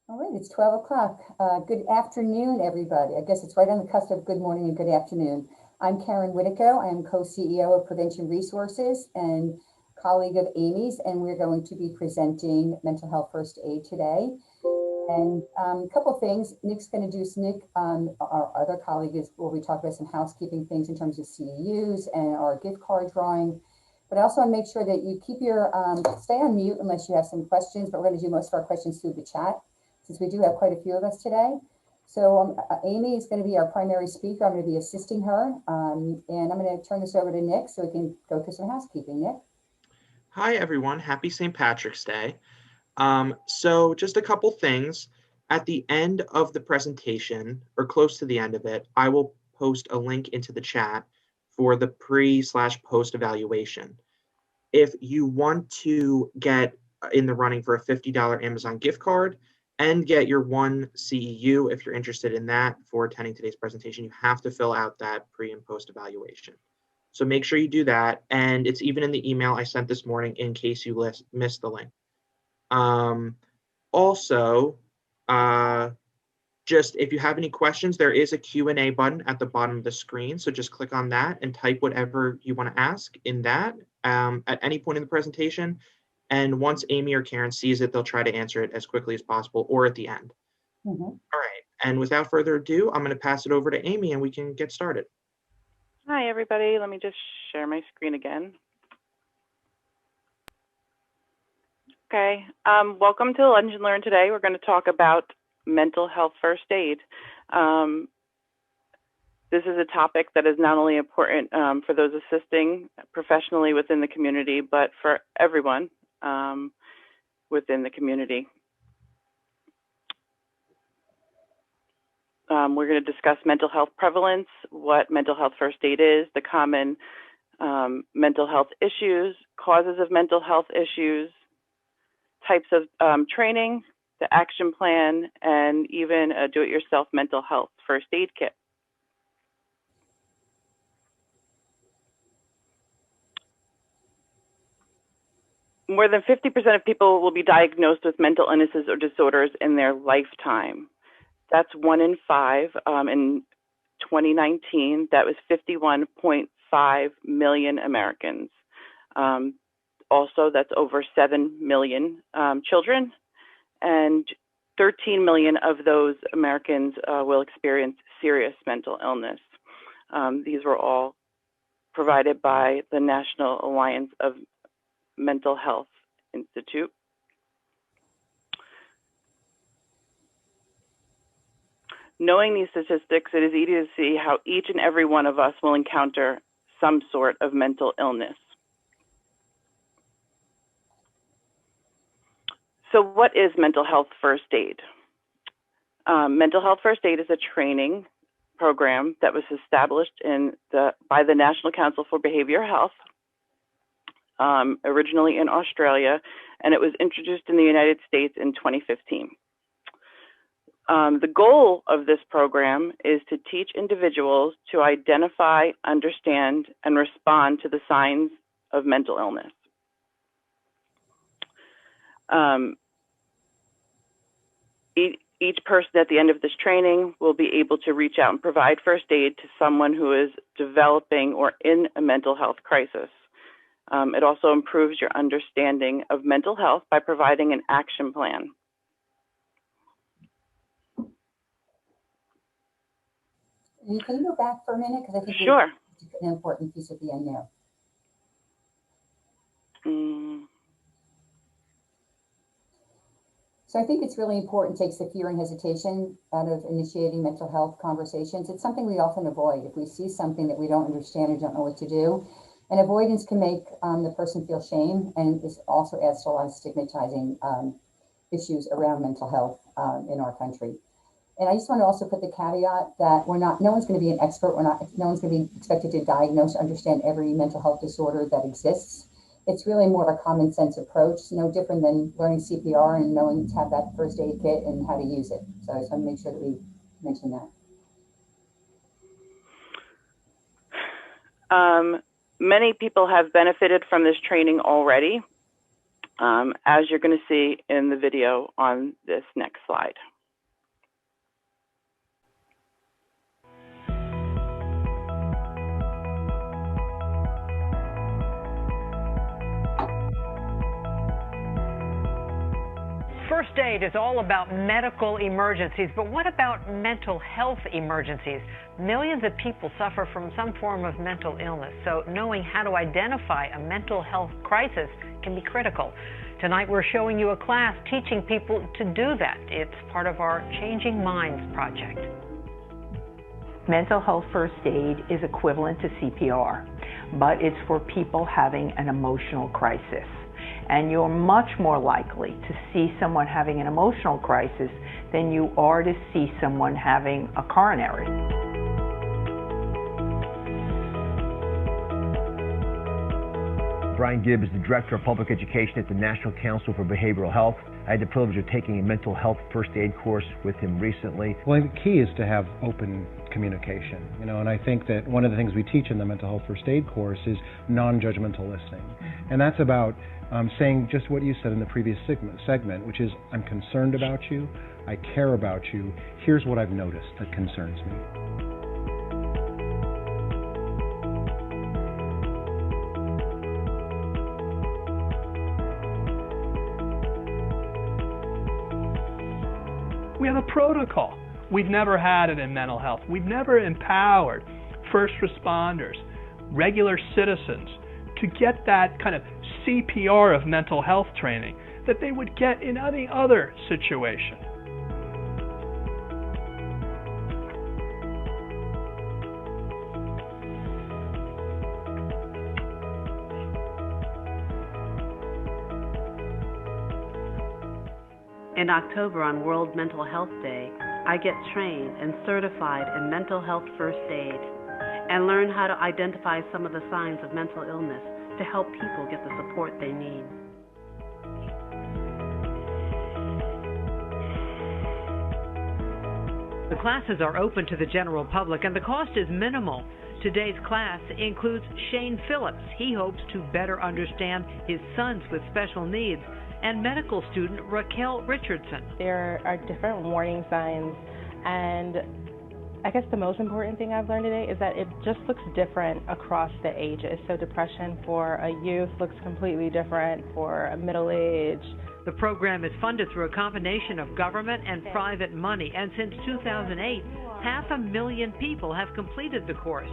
All right, it's 12 o'clock. Good afternoon, everybody. I guess it's right on the cusp of good morning and good afternoon. I'm Karen Whitico. I am co-CEO of Prevention Resources and colleague of Amy's, and we're going to be presenting mental health first aid today. And a couple of things. Nick's going to do, our other colleague will be talking about some housekeeping things in terms of CEUs and our gift card drawing. But I also want to make sure that you keep your, stay on mute unless you have some questions, but we're going to do most of our questions through the chat, since we do have quite a few of us today. So Amy is going to be our primary speaker. I'm going to be assisting her. And I'm going to turn this over to Nick so we can go through some housekeeping. Nick? Hi, everyone. Happy St. Patrick's Day. So just a couple things. At the end of the presentation, or close to the end of it, I will post a link into the chat for the pre/post evaluation. If you want to get in the running for a $50 Amazon gift card and get your one CEU, if you're interested in that for attending today's presentation, you have to fill out that pre and post evaluation. So make sure you do that. And it's even in the email I sent this morning in case you missed the link. Also, just if you have any questions, there is a Q&A button at the bottom of the screen. So just click on that and type whatever you want to ask in that at any point in the presentation. And once Amy or Karen sees it, they'll try to answer it as quickly as possible or at the end. Mm-hmm. All right. And without further ado, I'm going to pass it over to Amy and we can get started. Hi, everybody. Let me just share my screen again. Okay. Welcome to Lunch and Learn today. We're going to talk about mental health first aid. This is a topic that is not only important for those assisting professionally within the community, but for everyone within the community. We're going to discuss mental health prevalence, what mental health first aid is, the common mental health issues, causes of mental health issues, types of training, the action plan, and even a do-it-yourself mental health first aid kit. More than 50% of people will be diagnosed with mental illnesses or disorders in their lifetime. That's 1 in 5. In 2019, that was 51.5 million Americans. Also, that's over 7 million children, and 13 million of those Americans will experience serious mental illness. These were all provided by the National Alliance of Mental Health Institute. Knowing these statistics, it is easy to see how each and every one of us will encounter some sort of mental illness. So what is mental health first aid? Mental health first aid is a training program that was established by the National Council for Behavioral Health, originally in Australia, and it was introduced in the United States in 2015. The goal of this program is to teach individuals to identify, understand, and respond to the signs of mental illness. Each person at the end of this training will be able to reach out and provide first aid to someone who is developing or in a mental health crisis. It also improves your understanding of mental health by providing an action plan. Can you go back for a minute? Because I think sure. An important piece at the end there. So I think it's really important, takes the fear and hesitation out of initiating mental health conversations. It's something we often avoid. If we see something that we don't understand or don't know what to do, and avoidance can make the person feel shame, and this also adds to a lot of stigmatizing issues around mental health in our country. And I just want to also put the caveat that no one's going to be an expert. No one's going to be expected to diagnose, understand every mental health disorder that exists. It's really more of a common sense approach, no different than learning CPR and knowing to have that first aid kit and how to use it. So I just want to make sure that we mention that. Many people have benefited from this training already. as you're going to see in the video on this next slide. First aid is all about medical emergencies, but what about mental health emergencies? Millions of people suffer from some form of mental illness, so knowing how to identify a mental health crisis can be critical. Tonight we're showing you a class teaching people to do that. It's part of our Changing Minds project. Mental health first aid is equivalent to CPR, but it's for people having an emotional crisis. And you're much more likely to see someone having an emotional crisis than you are to see someone having a coronary. Brian Gibb is the Director of Public Education at the National Council for Behavioral Health. I had the privilege of taking a mental health first aid course with him recently. Well, the key is to have open communication, and I think that one of the things we teach in the mental health first aid course is non-judgmental listening. And that's about saying just what you said in the previous segment, which is, I'm concerned about you, I care about you, here's what I've noticed that concerns me. We have a protocol. We've never had it in mental health. We've never empowered first responders, regular citizens, to get that kind of CPR of mental health training that they would get in any other situation. In October, on World Mental Health Day, I get trained and certified in mental health first aid and learn how to identify some of the signs of mental illness to help people get the support they need. The classes are open to the general public and the cost is minimal. Today's class includes Shane Phillips. He hopes to better understand his sons with special needs, and medical student Raquel Richardson. There are different warning signs, and I guess the most important thing I've learned today is that it just looks different across the ages. So depression for a youth looks completely different for a middle age. The program is funded through a combination of government and private money, and since 2008, 500,000 people have completed the course.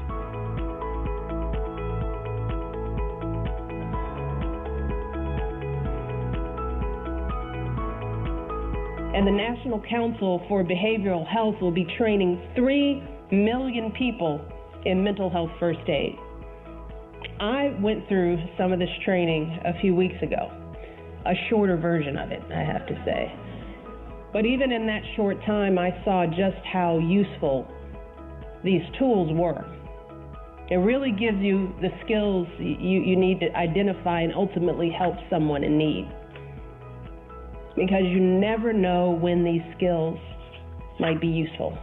And the National Council for Behavioral Health will be training 3 million people in mental health first aid. I went through some of this training a few weeks ago, a shorter version of it, I have to say. But even in that short time, I saw just how useful these tools were. It really gives you the skills you need to identify and ultimately help someone in need. Because you never know when these skills might be useful.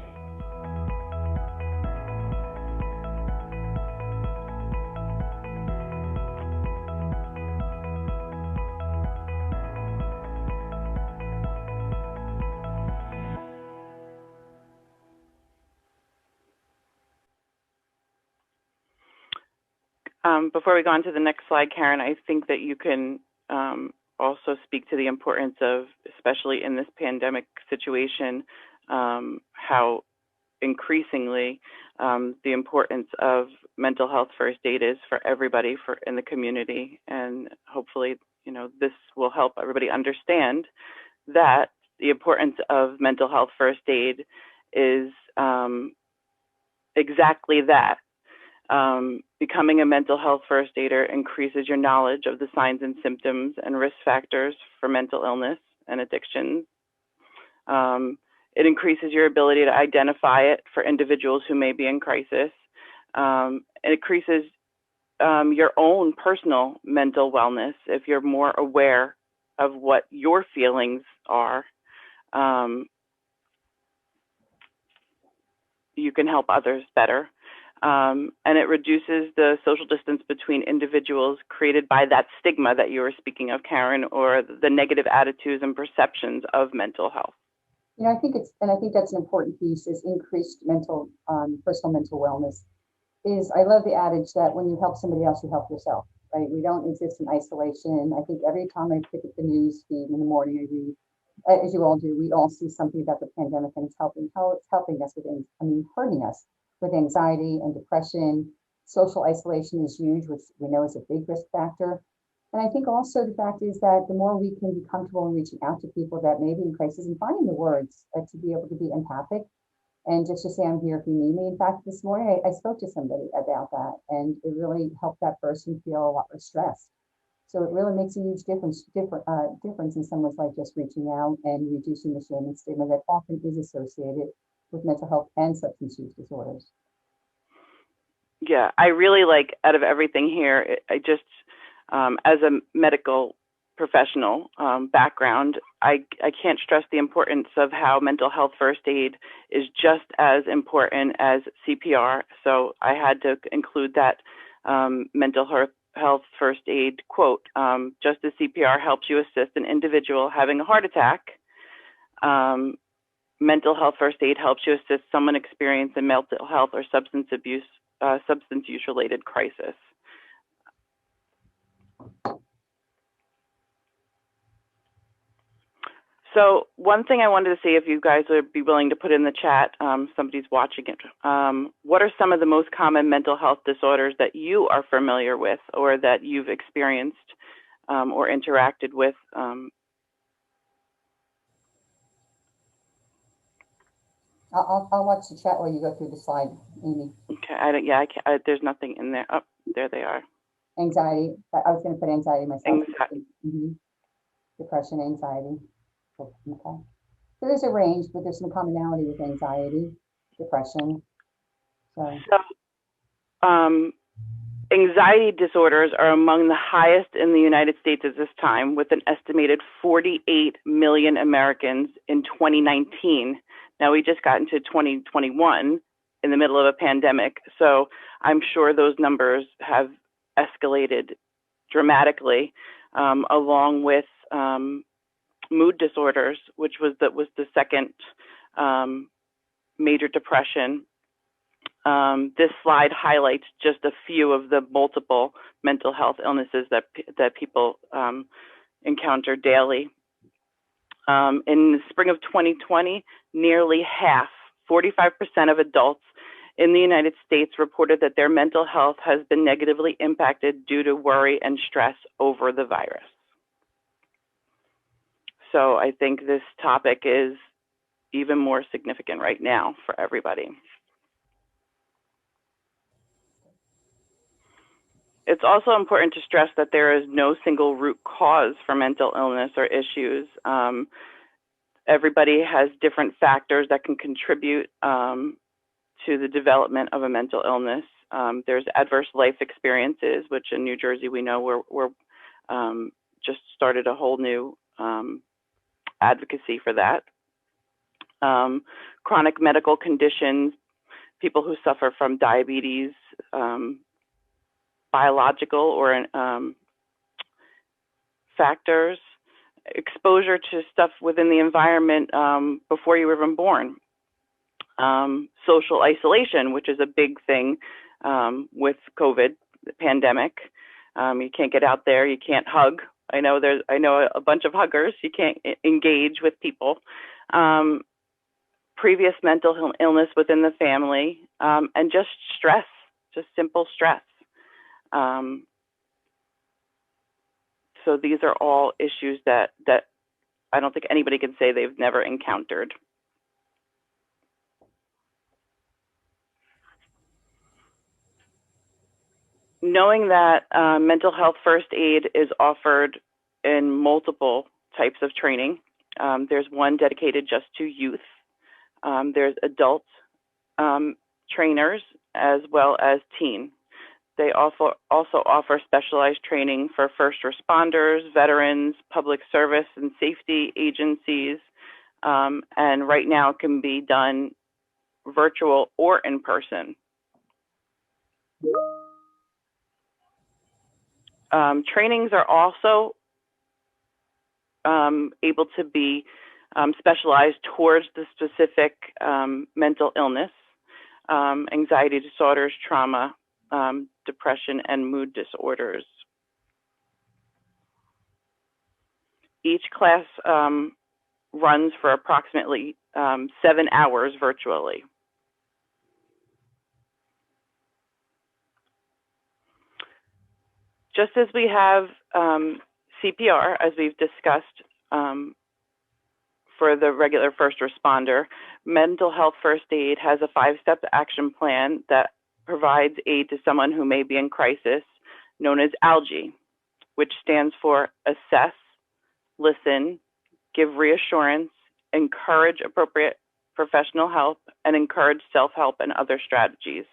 Before we go on to the next slide, Karen, I think that you can also speak to the importance of, especially in this pandemic situation, how increasingly the importance of mental health first aid is for everybody in the community. And hopefully, this will help everybody understand that the importance of mental health first aid is exactly that. Becoming a mental health first aider increases your knowledge of the signs and symptoms and risk factors for mental illness and addiction. It increases your ability to identify it for individuals who may be in crisis. It increases your own personal mental wellness if you're more aware of what your feelings are. You can help others better. and it reduces the social distance between individuals created by that stigma that you were speaking of, Karen, or the negative attitudes and perceptions of mental health. You know, I think that's an important piece, is increased personal mental wellness. I love the adage that when you help somebody else, you help yourself, right? We don't exist in isolation. I think every time I pick up the news feed in the morning, I read, as you all do, we all see something about the pandemic and how it's helping us hurting us with anxiety and depression. Social isolation is huge, which we know is a big risk factor. And I think also the fact is that the more we can be comfortable in reaching out to people that may be in crisis and finding the words to be able to be empathic and just to say, I'm here if you need me. In fact, this morning I spoke to somebody about that, and it really helped that person feel a lot less stressed. So it really makes a huge difference in someone's life, just reaching out and reducing the shame and stigma that often is associated with mental health and substance use disorders. Yeah, I really like, out of everything here, I just, as a medical professional background, I can't stress the importance of how mental health first aid is just as important as CPR. So I had to include that mental health first aid quote. Just as CPR helps you assist an individual having a heart attack, mental health first aid helps you assist someone experiencing mental health or substance use related crisis. So one thing I wanted to see if you guys would be willing to put in the chat, somebody's watching it. What are some of the most common mental health disorders that you are familiar with or that you've experienced or interacted with? I'll watch the chat while you go through the slide, Amy. Okay, there's nothing in there. Oh, there they are. Anxiety. I was going to put anxiety myself. Anxiety. Depression, anxiety. Okay. So there's a range, but there's some commonality with anxiety, depression. Anxiety disorders are among the highest in the United States at this time, with an estimated 48 million Americans in 2019. Now, we just got into 2021 in the middle of a pandemic, so I'm sure those numbers have escalated dramatically, along with mood disorders, which was the second major depression. This slide highlights just a few of the multiple mental health illnesses that people encounter daily. In the spring of 2020, nearly half, 45% of adults in the United States reported that their mental health has been negatively impacted due to worry and stress over the virus. So I think this topic is even more significant right now for everybody. It's also important to stress that there is no single root cause for mental illness or issues. Everybody has different factors that can contribute to the development of a mental illness. There's adverse life experiences, which in New Jersey we know we're just started a whole new advocacy for that. Chronic medical conditions, people who suffer from diabetes, biological or factors, exposure to stuff within the environment before you were even born. Social isolation, which is a big thing with COVID, the pandemic. You can't get out there, you can't hug. I know a bunch of huggers. You can't engage with people. Previous mental illness within the family, and just stress, just simple stress. So these are all issues that I don't think anybody can say they've never encountered. Knowing that mental health first aid is offered in multiple types of training. There's one dedicated just to youth. There's adult trainers as well as teen. They also offer specialized training for first responders, veterans, public service and safety agencies, and right now it can be done virtual or in person. Trainings are also able to be specialized towards the specific mental illness, anxiety disorders, trauma, depression, and mood disorders. Each class runs for approximately 7 hours virtually. Just as we have CPR, as we've discussed for the regular first responder, mental health first aid has a 5-step action plan that provides aid to someone who may be in crisis, known as ALGIE, which stands for assess, listen, give reassurance, encourage appropriate professional help, and encourage self-help and other strategies.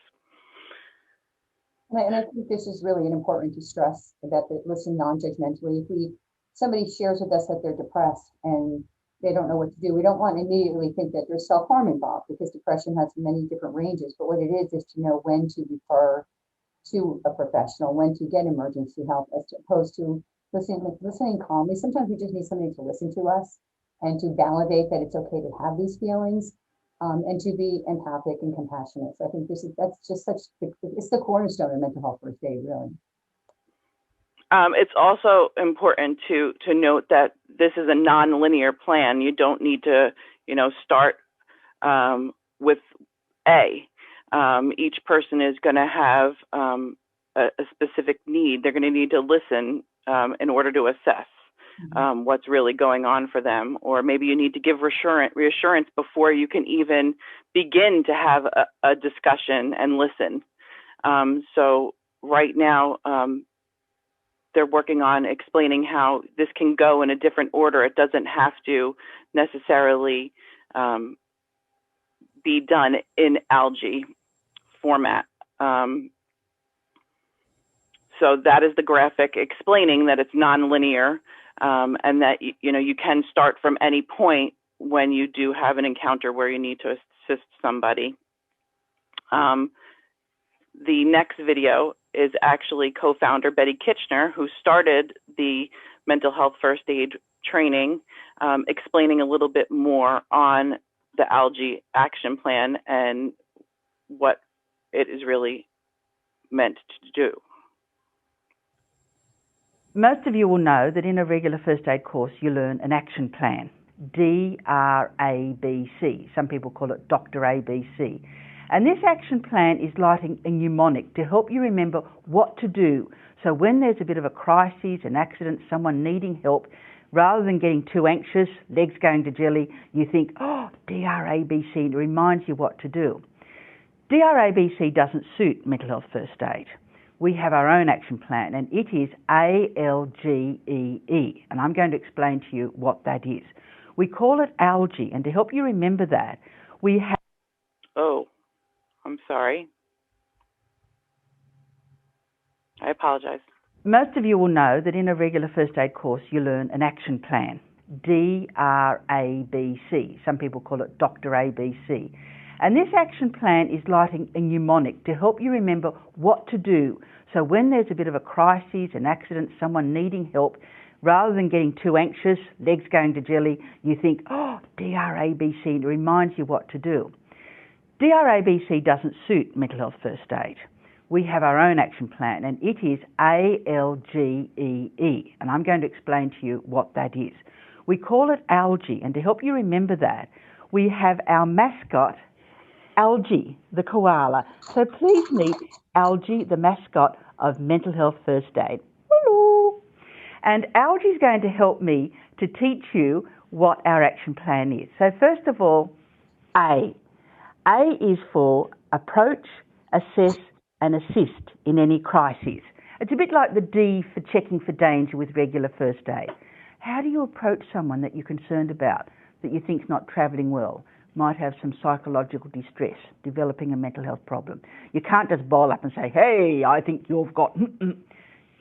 And I think this is really important to stress about the listen non-judgmentally. If somebody shares with us that they're depressed and they don't know what to do, we don't want to immediately think that there's self-harm involved, because depression has many different ranges. But what it is to know when to refer to a professional, when to get emergency help, as opposed to listening calmly. Sometimes we just need somebody to listen to us and to validate that it's okay to have these feelings, and to be empathic and compassionate. So I think it's the cornerstone of mental health first aid, really. It's also important to note that this is a non-linear plan. You don't need to, start with A. Each person is going to have a specific need. They're going to need to listen in order to assess what's really going on for them. Or maybe you need to give reassurance before you can even begin to have a discussion and listen. So right now, they're working on explaining how this can go in a different order. It doesn't have to necessarily be done in ALGIE format. So that is the graphic explaining that it's non-linear, and that you can start from any point when you do have an encounter where you need to assist somebody. The next video is actually co-founder Betty Kitchener, who started the mental health first aid training, explaining a little bit more on the ALGIE action plan and what it is really meant to do. Most of you will know that in a regular first aid course you learn an action plan, DRABC. Some people call it Dr. ABC. And this action plan is like a mnemonic to help you remember what to do. So when there's a bit of a crisis, an accident, someone needing help, rather than getting too anxious, legs going to jelly, you think, oh, DRABC, it reminds you what to do. DRABC doesn't suit mental health first aid. We have our own action plan, and it is ALGEE, and I'm going to explain to you what that is. We call it ALGIE, and to help you remember that, we have... Oh, I'm sorry. I apologize. Most of you will know that in a regular first aid course you learn an action plan, DRABC. Some people call it Dr. ABC. And this action plan is like a mnemonic to help you remember what to do. So when there's a bit of a crisis, an accident, someone needing help, rather than getting too anxious, legs going to jelly, you think, oh, DRABC, it reminds you what to do. DRABC doesn't suit mental health first aid. We have our own action plan, and it is ALGEE, and I'm going to explain to you what that is. We call it ALGIE, and to help you remember that, we have our mascot, Algie, the koala. So please meet Algie, the mascot of Mental Health First Aid. Hello. And Algie is going to help me to teach you what our action plan is. So first of all, A. A is for approach, assess, and assist in any crisis. It's a bit like the D for checking for danger with regular first aid. How do you approach someone that you're concerned about, that you think's not travelling well, might have some psychological distress, developing a mental health problem? You can't just bowl up and say, hey, I think you've got...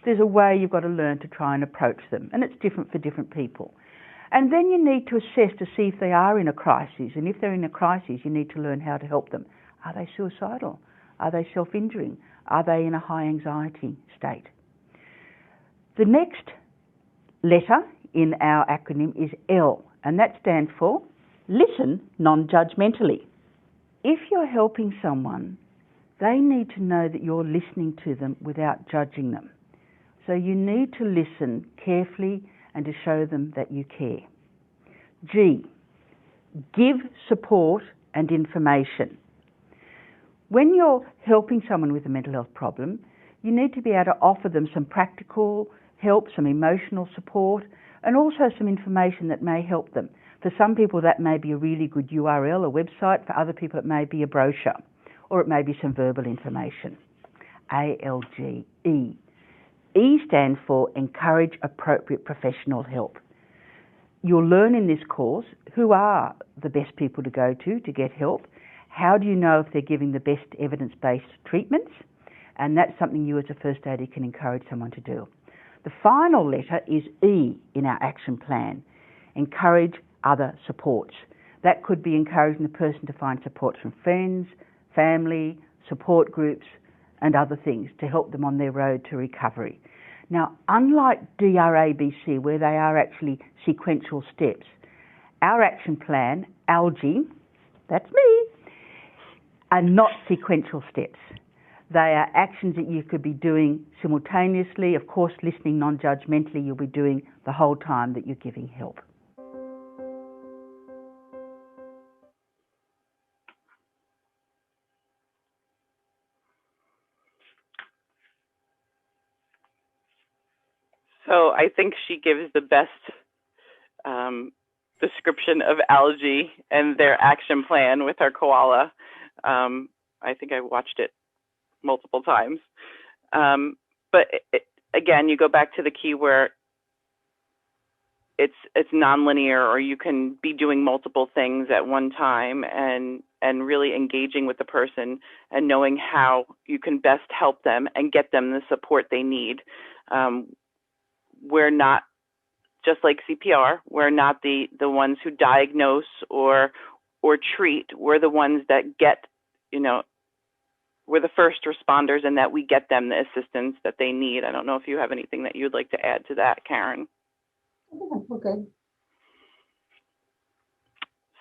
There's a way you've got to learn to try and approach them, and it's different for different people. And then you need to assess to see if they are in a crisis, and if they're in a crisis, you need to learn how to help them. Are they suicidal? Are they self-injuring? Are they in a high anxiety state? The next letter in our acronym is L, and that stands for Listen Non-Judgmentally. If you're helping someone, they need to know that you're listening to them without judging them. So you need to listen carefully and to show them that you care. G, give support and information. When you're helping someone with a mental health problem, you need to be able to offer them some practical help, some emotional support, and also some information that may help them. For some people, that may be a really good URL, a website. For other people, it may be a brochure, or it may be some verbal information. ALGE. E stands for encourage appropriate professional help. You'll learn in this course who are the best people to go to get help. How do you know if they're giving the best evidence-based treatments? And that's something you as a first aider can encourage someone to do. The final letter is E in our action plan. Encourage other supports. That could be encouraging the person to find supports from friends, family, support groups, and other things to help them on their road to recovery. Now, unlike DRABC, where they are actually sequential steps, our action plan, ALGE, that's me, are not sequential steps. They are actions that you could be doing simultaneously. Of course, listening non-judgmentally, you'll be doing the whole time that you're giving help. So I think she gives the best description of ALGE and their action plan with her koala. I think I watched it multiple times. But again, you go back to the key where it's nonlinear, or you can be doing multiple things at one time, and really engaging with the person and knowing how you can best help them and get them the support they need. We're not, just like CPR, we're not the ones who diagnose or treat. We're the ones that get, we're the first responders, and that we get them the assistance that they need. I don't know if you have anything that you'd like to add to that, Karen. I think we're good.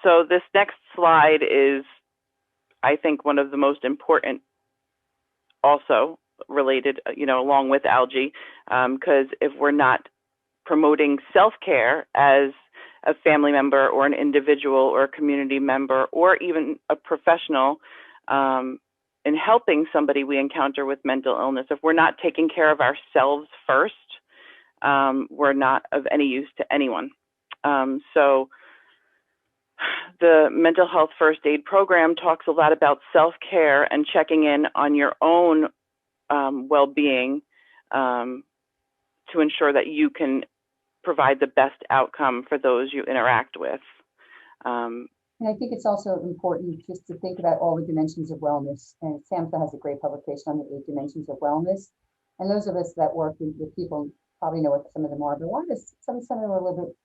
So this next slide is, I think, one of the most important, also related, along with ALGE, because if we're not promoting self-care as a family member or an individual or a community member or even a professional in helping somebody we encounter with mental illness, if we're not taking care of ourselves first, we're not of any use to anyone. So the mental health first aid program talks a lot about self-care and checking in on your own well-being to ensure that you can provide the best outcome for those you interact with. And I think it's also important just to think about all the dimensions of wellness. And SAMHSA has a great publication on the 8 dimensions of wellness. And those of us that work with people probably know what some of them are, but some of them are a little bit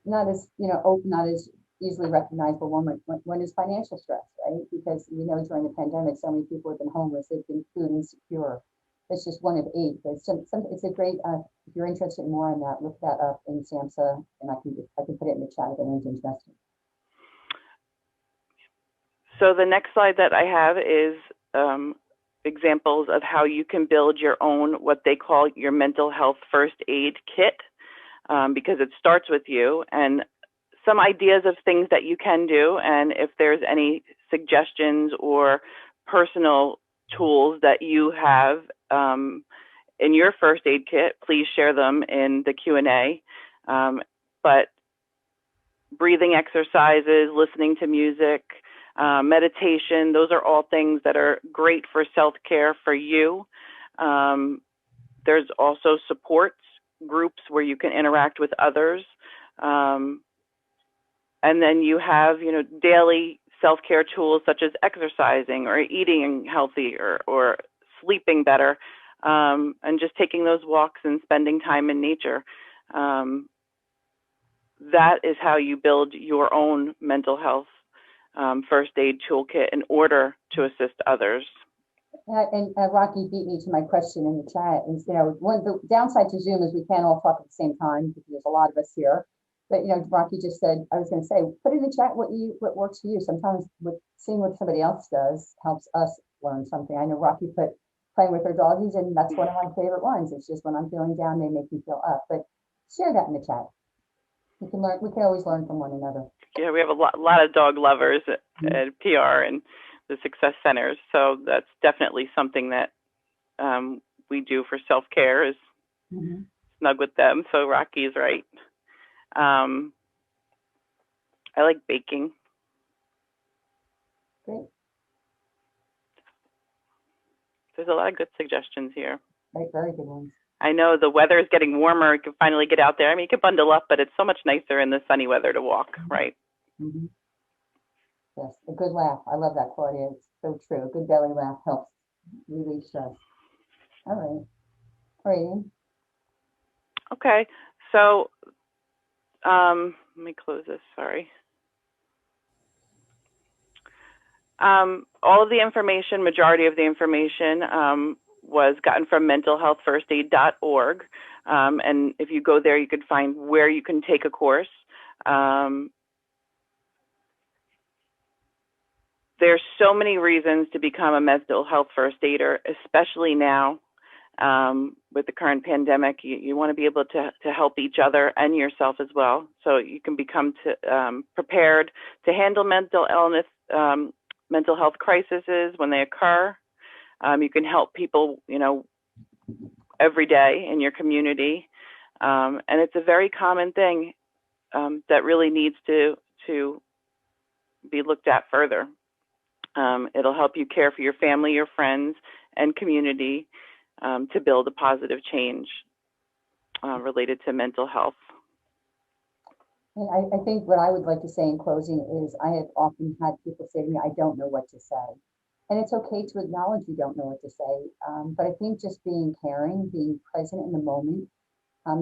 not as open, not as easily recognizable. One is financial stress, right? Because we know during the pandemic, so many people have been homeless, they've been food insecure. That's just one of 8. But it's a great. If you're interested in more on that, look that up in SAMHSA, and I can put it in the chat if anyone's interested. So the next slide that I have is examples of how you can build your own, what they call your mental health first aid kit, because it starts with you, and some ideas of things that you can do. And if there's any suggestions or personal tools that you have in your first aid kit, please share them in the Q&A. But breathing exercises, listening to music, meditation, those are all things that are great for self-care for you. There's also support groups where you can interact with others. And then you have, daily self-care tools such as exercising or eating healthy or sleeping better, and just taking those walks and spending time in nature. That is how you build your own mental health first aid toolkit in order to assist others. And Rocky beat me to my question in the chat. And, one the downside to Zoom is we can't all talk at the same time because there's a lot of us here. But, Rocky just said, I was going to say, put in the chat what works for you. Sometimes seeing what somebody else does helps us learn something. I know Rocky put playing with her doggies, and that's one of my favorite ones. It's just when I'm feeling down, they make me feel up. But share that in the chat. We can learn. We can always learn from one another. Yeah, we have a lot of dog lovers at PR and the Success Centers. So that's definitely something that we do for self-care is snug with them. So Rocky is right. I like baking. Great. There's a lot of good suggestions here. Right, very good ones. I know the weather is getting warmer. You can finally get out there. I mean, you can bundle up, but it's so much nicer in the sunny weather to walk, right? Yes, a good laugh. I love that, Claudia. It's so true. A good belly laugh helps relieve stress. All right. Okay, so let me close this, sorry. All of the information, majority of the information was gotten from mentalhealthfirstaid.org. And if you go there, you could find where you can take a course. There's so many reasons to become a mental health first aider, especially now with the current pandemic. You want to be able to help each other and yourself as well. So you can become prepared to handle mental illness, mental health crises when they occur. You can help people, every day in your community. And it's a very common thing that really needs to be looked at further. It'll help you care for your family, your friends, and community to build a positive change related to mental health. And I think what I would like to say in closing is I have often had people say to me, I don't know what to say. And it's okay to acknowledge you don't know what to say. But I think just being caring, being present in the moment,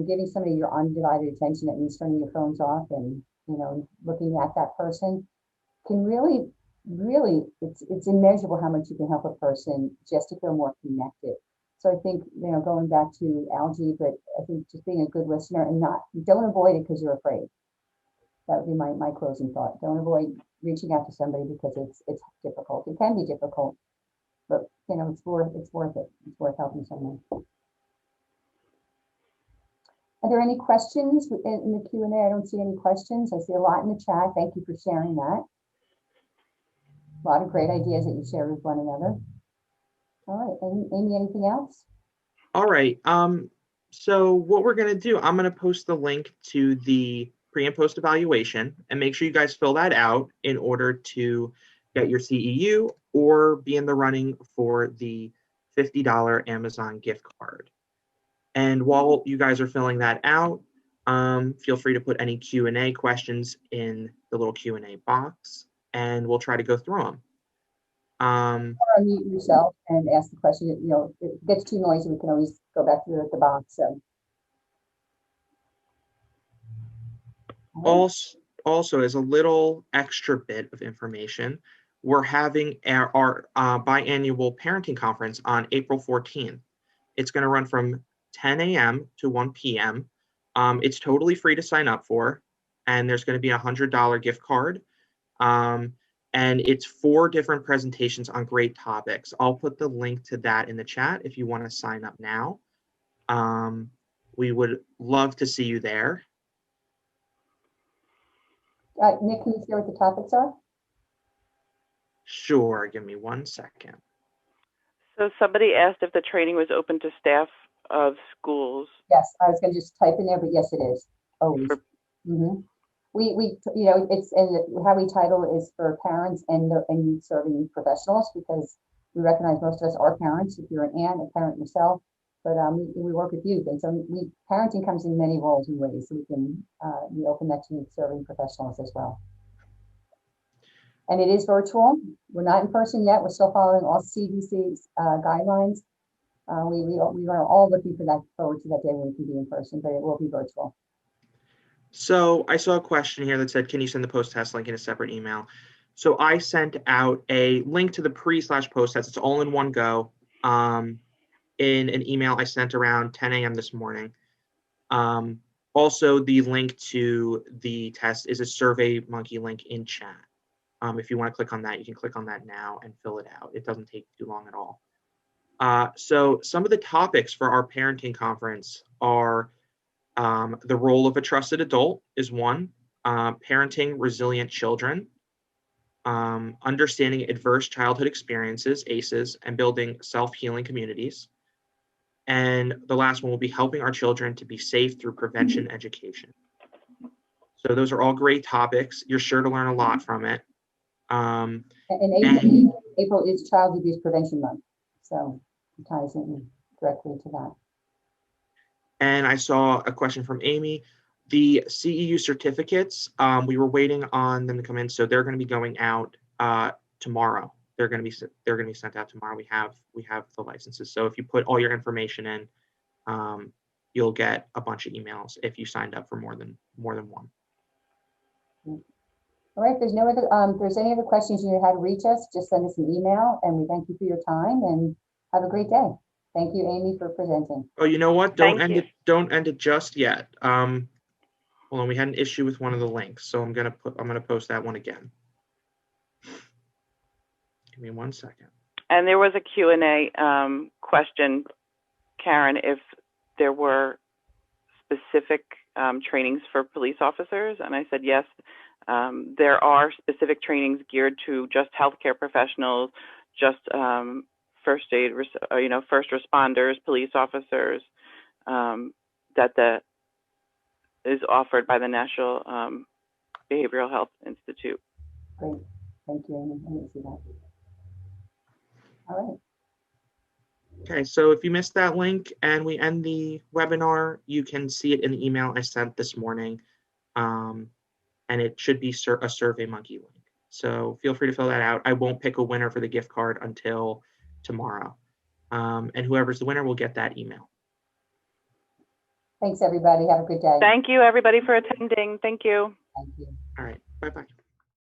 giving somebody your undivided attention, that means turning your phones off and, looking at that person can really, it's immeasurable how much you can help a person just to feel more connected. So I think, going back to Algie, but I think just being a good listener and don't avoid it because you're afraid. That would be my closing thought. Don't avoid reaching out to somebody because it's difficult. It can be difficult, but it's worth it. It's worth helping someone. Are there any questions in the Q&A? I don't see any questions. I see a lot in the chat. Thank you for sharing that. A lot of great ideas that you share with one another. All right, Amy, anything else? All right. So what we're going to do, I'm going to post the link to the pre and post evaluation and make sure you guys fill that out in order to get your CEU or be in the running for the $50 Amazon gift card. And while you guys are filling that out, feel free to put any Q&A questions in the little Q&A box and we'll try to go through them. Or unmute yourself and ask the question. If it gets too noisy, we can always go back to the box. So. Also, as a little extra bit of information, we're having our biannual parenting conference on April 14th. It's going to run from 10 a.m. to 1 p.m. It's totally free to sign up for, and there's going to be a $100 gift card. And it's 4 different presentations on great topics. I'll put the link to that in the chat if you want to sign up now. We would love to see you there. Nick, can you share what the topics are? Sure, give me 1 second. So somebody asked if the training was open to staff of schools. Yes, I was going to just type in there, but yes, it is. Always. We it's and how we title it is for parents and youth serving professionals, because we recognize most of us are parents. If you're an aunt, a parent yourself, but we work with youth, and so parenting comes in many roles and ways. So we open that to youth serving professionals as well. And it is virtual. We're not in person yet. We're still following all CDC's guidelines. We are all looking forward to that day when we can be in person, but it will be virtual. So I saw a question here that said, can you send the post-test link in a separate email? So I sent out a link to the pre/post test. It's all in one go. In an email I sent around 10 a.m. this morning. Also, the link to the test is a SurveyMonkey link in chat. If you want to click on that, you can click on that now and fill it out. It doesn't take too long at all. So some of the topics for our parenting conference are the role of a trusted adult is one, parenting resilient children, understanding adverse childhood experiences, ACEs, and building self-healing communities. And the last one will be helping our children to be safe through prevention education. So those are all great topics. You're sure to learn a lot from it. And April is Child Abuse Prevention Month, so it ties in directly to that. And I saw a question from Amy. The CEU certificates, we were waiting on them to come in, so they're going to be going out tomorrow. They're going to be sent out tomorrow. We have the licenses. So if you put all your information in, you'll get a bunch of emails if you signed up for more than one. All right. There's no other. If there's any other questions you know how to reach us, just send us an email. And we thank you for your time and have a great day. Thank you, Amy, for presenting. Oh, you know what? Don't end it just yet. Hold on. We had an issue with one of the links, so I'm gonna post that one again. Give me 1 second. And there was a Q&A question, Karen, if there were specific trainings for police officers, and I said yes. There are specific trainings geared to just healthcare professionals, just first aid, first responders, police officers, that is offered by the National Behavioral Health Institute. Great, thank you, Amy. I didn't see that. All right. Okay, so if you missed that link and we end the webinar, you can see it in the email I sent this morning. And it should be a SurveyMonkey link. So feel free to fill that out. I won't pick a winner for the gift card until tomorrow. And whoever's the winner will get that email. Thanks, everybody. Have a good day. Thank you, everybody, for attending. Thank you. Thank you. All right. Bye-bye.